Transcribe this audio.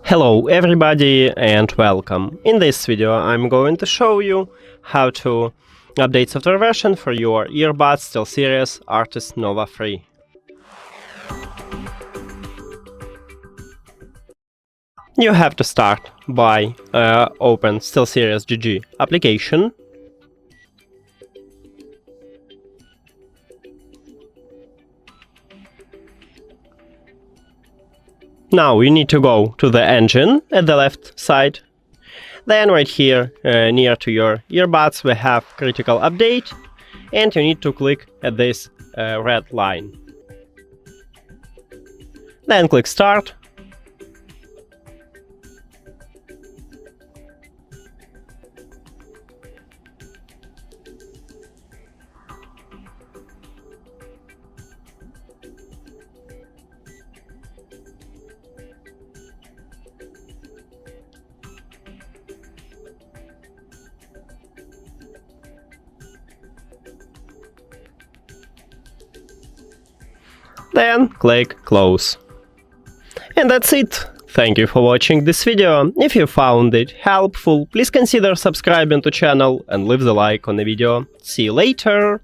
Hello everybody and welcome. In this video I'm going to show you how to update software version for your earbuds SteelSeries Arctis Nova 3. You have to start by open STEELSERIES GG application. Now you need to go to the engine at the left side. Then right here near to your earbuds we have critical update, and you need to click at this red line. Then click start. Then click close. And that's it. Thank you for watching this video. If you found it helpful, please consider subscribing to channel and leave the like on the video. See you later!